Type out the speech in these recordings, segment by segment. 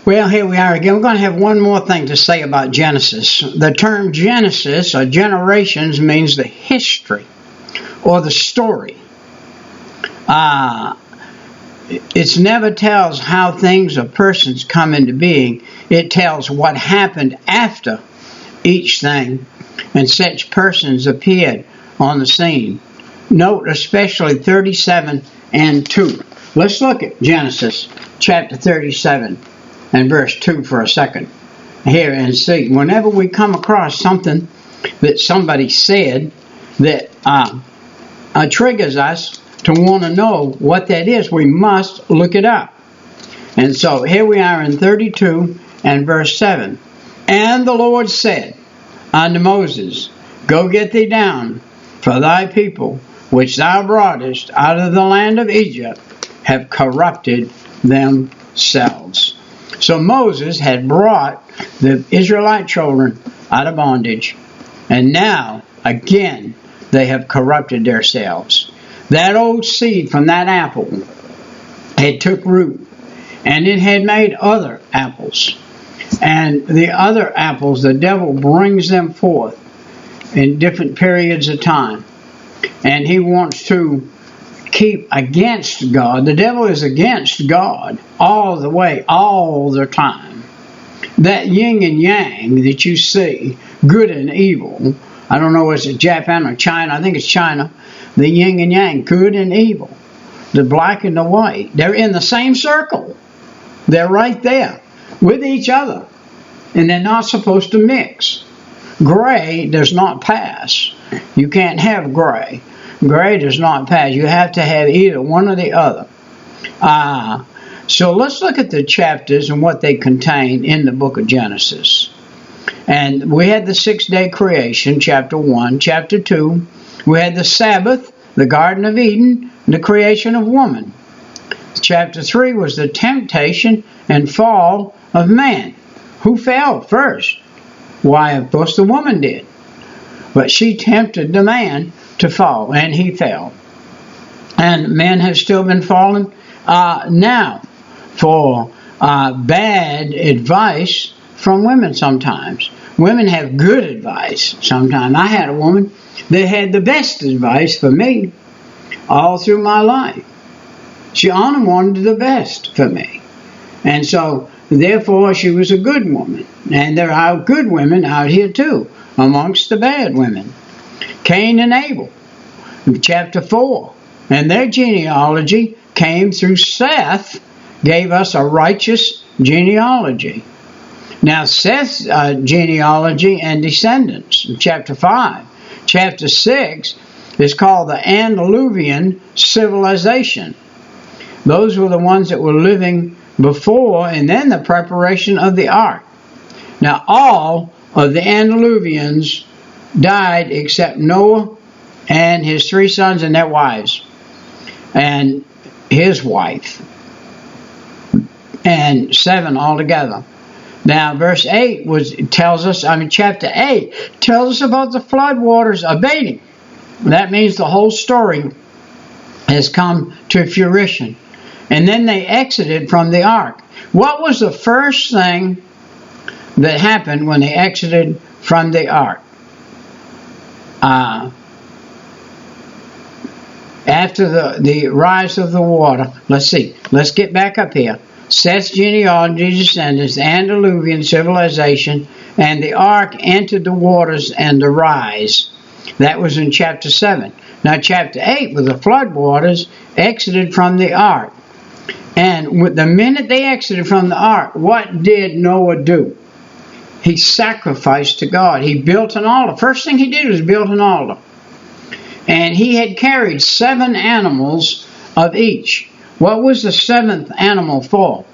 Well, here we are again. We're going to have one more thing to say about Genesis. The term Genesis, or generations, means the history or the story. It never tells how things or persons come into being. It tells what happened after each thing and such persons appeared on the scene. Note especially 37 and 2. Let's look at Genesis chapter 37 and verse 2 for a second here and see. Whenever we come across something that somebody said that triggers us to want to know what that is, we must look it up. And so here we are in 32 and verse 7. And the Lord said unto Moses, Go get thee down, for thy people, which thou broughtest out of the land of Egypt, have corrupted themselves. So Moses had brought the Israelite children out of bondage, and now, again, they have corrupted themselves. That old seed from that apple had took root, and it had made other apples. And the other apples, the devil brings them forth in different periods of time. And he wants to keep against God. The devil is against God all the way, all the time. That yin and yang that you see, good and evil, I don't know, is it Japan or China? I think it's China. The yin and yang, good and evil, the black and the white, they're in the same circle. They're right there with each other, and they're not supposed to mix. Gray does not pass. You can't have gray. Gray does not pass. You have to have either one or the other. So let's look at the chapters and what they contain in the book of Genesis. And we had the 6-day creation, chapter 1. Chapter 2, we had the Sabbath, the Garden of Eden, and the creation of woman. Chapter 3 was the temptation and fall of man. Who fell first? Why, of course, the woman did. But she tempted the man to fall, and he fell. And men have still been falling now for bad advice from women sometimes. Women have good advice sometimes. I had a woman that had the best advice for me all through my life. She only wanted the best for me. And so, therefore, she was a good woman. And there are good women out here too, amongst the bad women. Cain and Abel, chapter 4. And their genealogy came through Seth, gave us a righteous genealogy. Now, Seth's genealogy and descendants, chapter 5. Chapter 6 is called the Antediluvian civilization. Those were the ones that were living before and then the preparation of the ark. Now, all of the Antediluvians died except Noah and his 3 sons and their wives and his wife, and 7 altogether. Now, verse 8 chapter 8 tells us about the flood waters abating. That means the whole story has come to fruition. And then they exited from the ark. What was the first thing that happened when they exited from the ark? After the rise of the water, let's see. Let's get back up here. Seth's genealogy, descendants, the Antediluvian civilization, and the ark entered the waters and the rise. That was in chapter 7. Now, chapter 8, with the flood waters, exited from the ark. And with the minute they exited from the ark, what did Noah do? He sacrificed to God. He built an altar. First thing he did was build an altar. And he had carried 7 animals of each. What was the 7th animal for?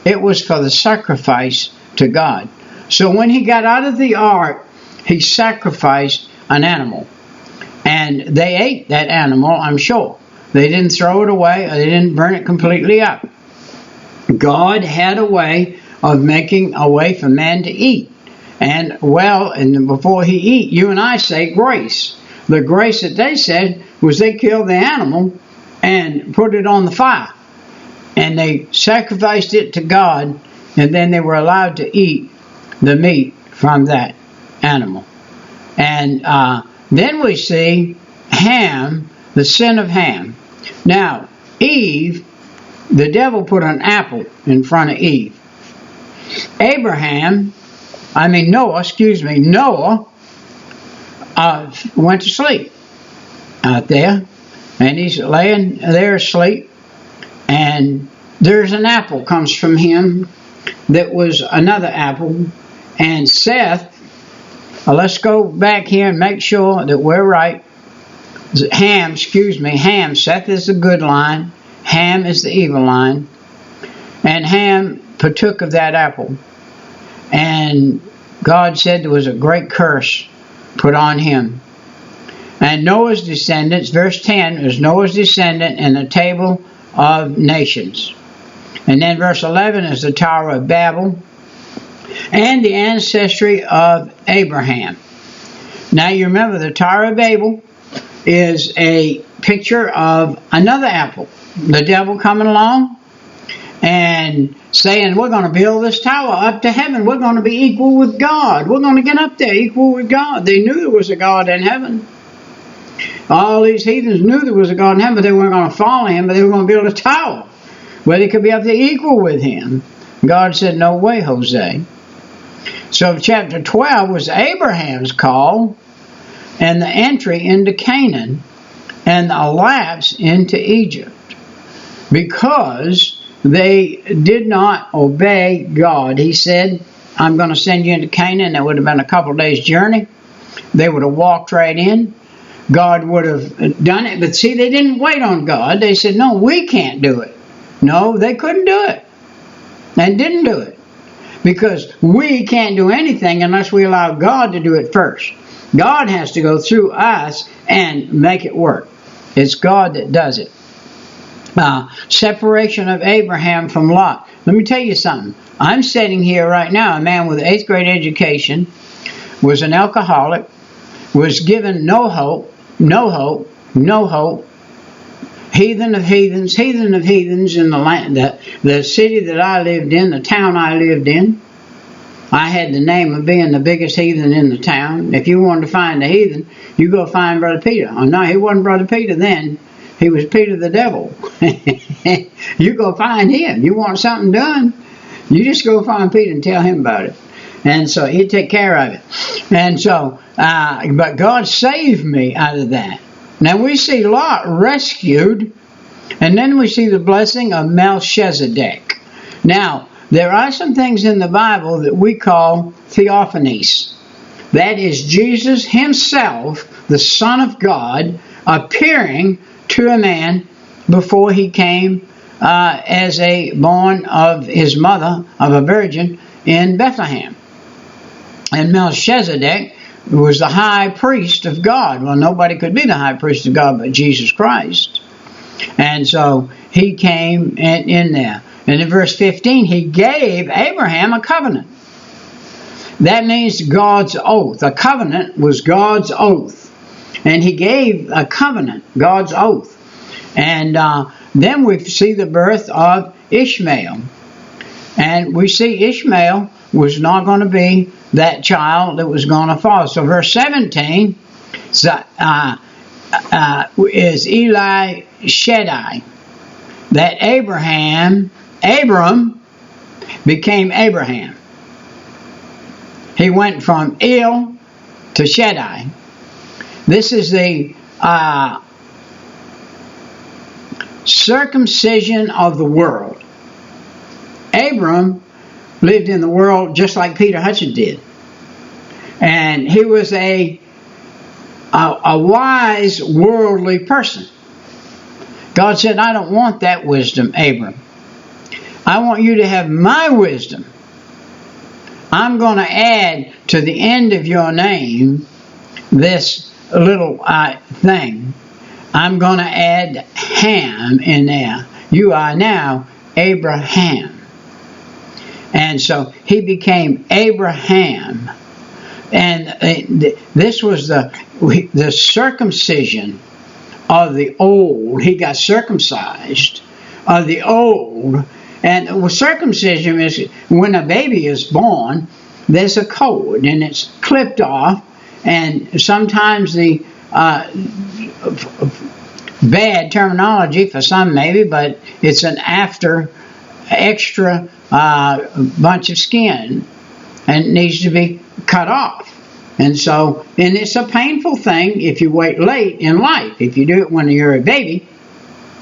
It was for the sacrifice to God. So when he got out of the ark, he sacrificed an animal. And they ate that animal, I'm sure. They didn't throw it away, or they didn't burn it completely up. God had a way of making a way for man to eat. And before he eat, you and I say grace. The grace that they said was they killed the animal and put it on the fire. And they sacrificed it to God and then they were allowed to eat the meat from that animal. And then we see Ham, the sin of Ham. Now, Eve, the devil put an apple in front of Eve. Noah went to sleep out there, and he's laying there asleep, and there's an apple comes from him that was another apple, and Seth, let's go back here and make sure that we're right. Ham, Seth is the good line, Ham is the evil line, and Ham partook of that apple, and God said there was a great curse put on him. And Noah's descendants, verse 10, is Noah's descendant in the table of nations. And then verse 11 is the Tower of Babel and the ancestry of Abraham. Now you remember the Tower of Babel is a picture of another apple. The devil coming along and saying, we're going to build this tower up to heaven. We're going to be equal with God. We're going to get up there equal with God. They knew there was a God in heaven. All these heathens knew there was a God in heaven, but they weren't going to follow him, but they were going to build a tower where they could be up there equal with him. God said, no way, Jose. So chapter 12 was Abraham's call and the entry into Canaan and the lapse into Egypt, because they did not obey God. He said, I'm going to send you into Canaan. That would have been a couple of days' journey. They would have walked right in. God would have done it. But see, they didn't wait on God. They said, no, we can't do it. No, they couldn't do it. And didn't do it. Because we can't do anything unless we allow God to do it first. God has to go through us and make it work. It's God that does it. Separation of Abraham from Lot. Let me tell you something. I'm sitting here right now, a man with an 8th grade education, was an alcoholic, was given no hope, heathen of heathens in the land, the city that I lived in, the town I lived in. I had the name of being the biggest heathen in the town. If you wanted to find a heathen, you go find Brother Peter. Oh no, he wasn't Brother Peter then. He was Peter the devil. You go find him. You want something done, you just go find Peter and tell him about it. And so he'd take care of it. And so, but God saved me out of that. Now we see Lot rescued, and then we see the blessing of Melchizedek. Now, there are some things in the Bible that we call theophanies. That is Jesus himself, the Son of God, appearing to a man before he came as a born of his mother, of a virgin, in Bethlehem. And Melchizedek was the high priest of God. Well, nobody could be the high priest of God but Jesus Christ. And so he came in there. And in verse 15, he gave Abraham a covenant. That means God's oath. A covenant was God's oath. And he gave a covenant, God's oath. And then we see the birth of Ishmael. And we see Ishmael was not going to be that child that was going to fall. So verse 17 is Eli Shaddai. That Abram became Abraham. He went from El to Shaddai. This is the circumcision of the world. Abram lived in the world just like Peter Hutchins did. And he was a wise, worldly person. God said, I don't want that wisdom, Abram. I want you to have my wisdom. I'm going to add to the end of your name this little thing. I'm going to add Ham in there. You are now Abraham. And so he became Abraham. And this was the circumcision of the old. He got circumcised of the old. And circumcision is when a baby is born, there's a cord and it's clipped off, and sometimes the bad terminology for some maybe, but it's an extra bunch of skin, and it needs to be cut off. And it's a painful thing if you wait late in life. If you do it when you're a baby,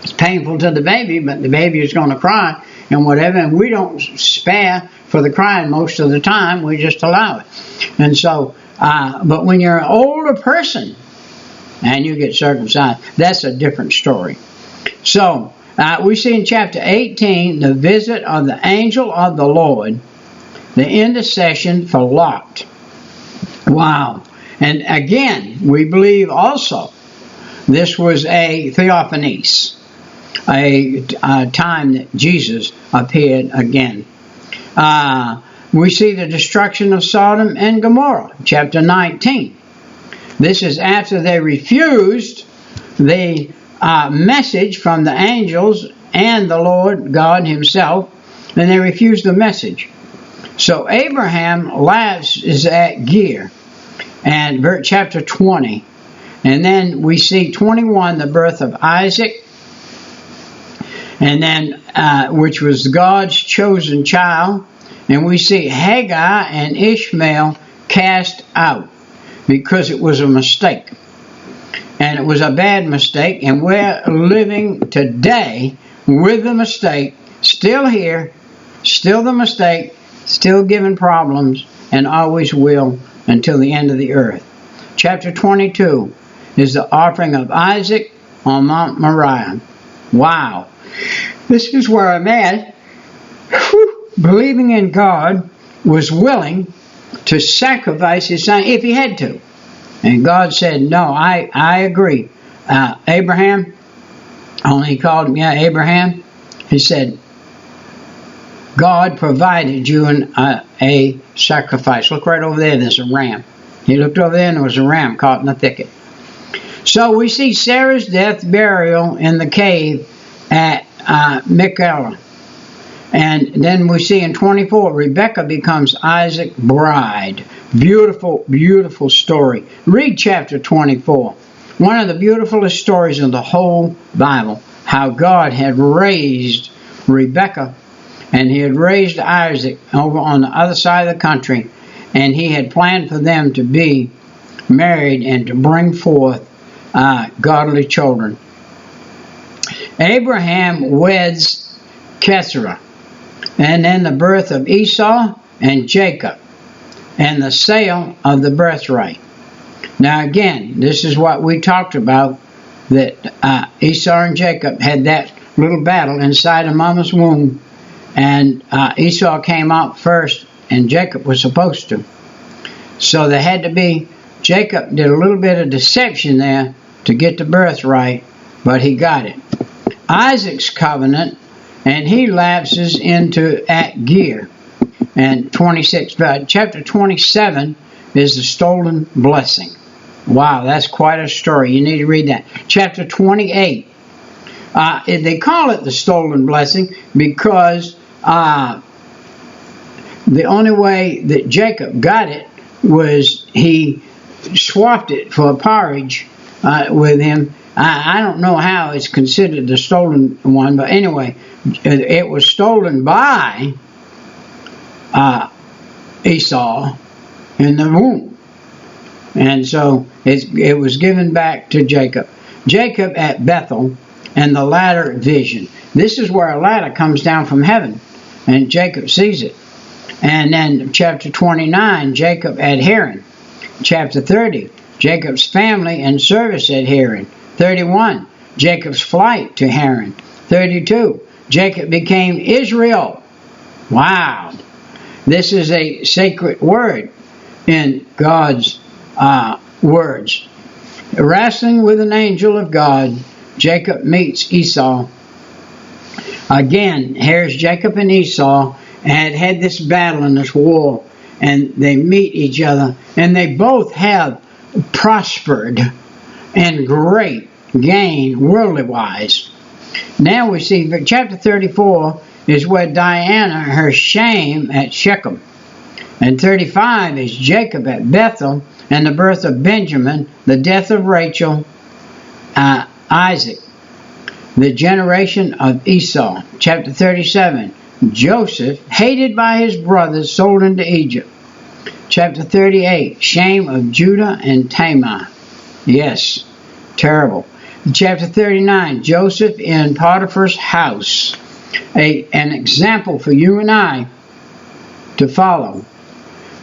it's painful to the baby, but the baby is going to cry and whatever, and we don't spare for the crying most of the time. We just allow it. And so, but when you're an older person and you get circumcised, that's a different story. So, we see in chapter 18 the visit of the angel of the Lord, the intercession for Lot. Wow. And again, we believe also this was a theophanies, a time that Jesus appeared again. We see the destruction of Sodom and Gomorrah, chapter 19. This is after they refused the message from the angels and the Lord God himself, and they refused the message. So Abraham lapses at Ger, and chapter 20. And then we see 21, the birth of Isaac, and then which was God's chosen child. And we see Hagar and Ishmael cast out because it was a mistake. And it was a bad mistake, and we're living today with the mistake, still here, still the mistake, still giving problems, and always will until the end of the earth. Chapter 22 is the offering of Isaac on Mount Moriah. Wow. This is where a man, believing in God, was willing to sacrifice his son if he had to. And God said, no, I agree. Abraham, only he called him, Abraham. He said, God provided you a sacrifice. Look right over there, there's a ram. He looked over there and there was a ram caught in the thicket. So we see Sarah's death, burial in the cave at Machpelah. And then we see in 24, Rebecca becomes Isaac's bride. Beautiful, beautiful story. Read chapter 24. One of the beautifulest stories in the whole Bible. How God had raised Rebecca and he had raised Isaac over on the other side of the country. And he had planned for them to be married and to bring forth godly children. Abraham weds Keturah. And then the birth of Esau and Jacob, and the sale of the birthright. Now again, this is what we talked about, that Esau and Jacob had that little battle inside of Mama's womb, and Esau came out first, and Jacob was supposed to. So there had to be, Jacob did a little bit of deception there to get the birthright, but he got it. Isaac's covenant, and he lapses into at Ger. And 26, chapter 27 is the stolen blessing. Wow, that's quite a story. You need to read that. Chapter 28, they call it the stolen blessing because the only way that Jacob got it was he swapped it for a porridge with him. I don't know how it's considered the stolen one, but anyway, it was stolen by Esau in the womb. And so it was given back to Jacob. Jacob at Bethel and the ladder vision. This is where a ladder comes down from heaven, and Jacob sees it. And then chapter 29, Jacob at Haran. Chapter 30, Jacob's family and service at Haran. 31, Jacob's flight to Haran. 32, Jacob became Israel. Wow. This is a sacred word in God's words. Wrestling with an angel of God, Jacob meets Esau. Again, here's Jacob and Esau had this battle and this war, and they meet each other, and they both have prospered and great gain worldly wise. Now we see chapter 34 is where Diana, her shame at Shechem. And 35 is Jacob at Bethel, and the birth of Benjamin, the death of Rachel, Isaac, the generation of Esau. Chapter 37, Joseph, hated by his brothers, sold into Egypt. Chapter 38, shame of Judah and Tamar. Yes, terrible. Chapter 39, Joseph in Potiphar's house. An example for you and I to follow.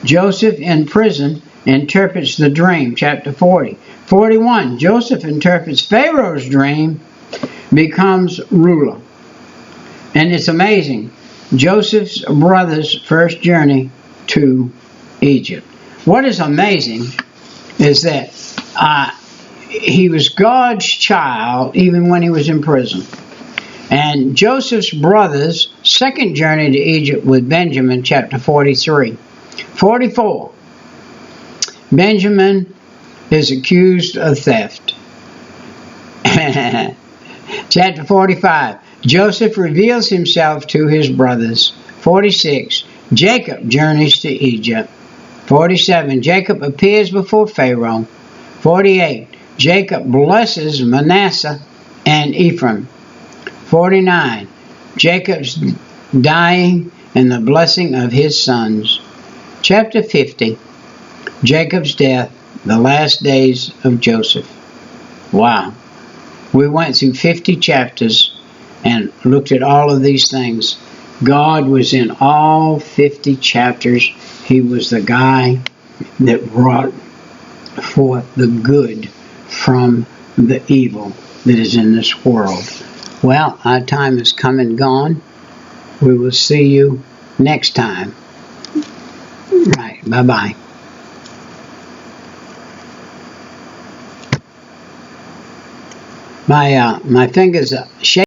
Joseph in prison interprets the dream. Chapter 40. 41, Joseph interprets Pharaoh's dream, becomes ruler. And it's amazing. Joseph's brother's first journey to Egypt. What is amazing is that he was God's child even when he was in prison. And Joseph's brother's second journey to Egypt with Benjamin, chapter 43. 44. Benjamin is accused of theft. Chapter 45. Joseph reveals himself to his brothers. 46. Jacob journeys to Egypt. 47. Jacob appears before Pharaoh. 48. Jacob blesses Manasseh and Ephraim. 49. Jacob's dying and the blessing of his sons. Chapter 50. Jacob's death, the last days of Joseph. Wow. We went through 50 chapters and looked at all of these things. God was in all 50 chapters. He was the guy that brought forth the good from the evil that is in this world. Well, our time has come and gone. We will see you next time. Right. Bye-bye. My fingers are shaking.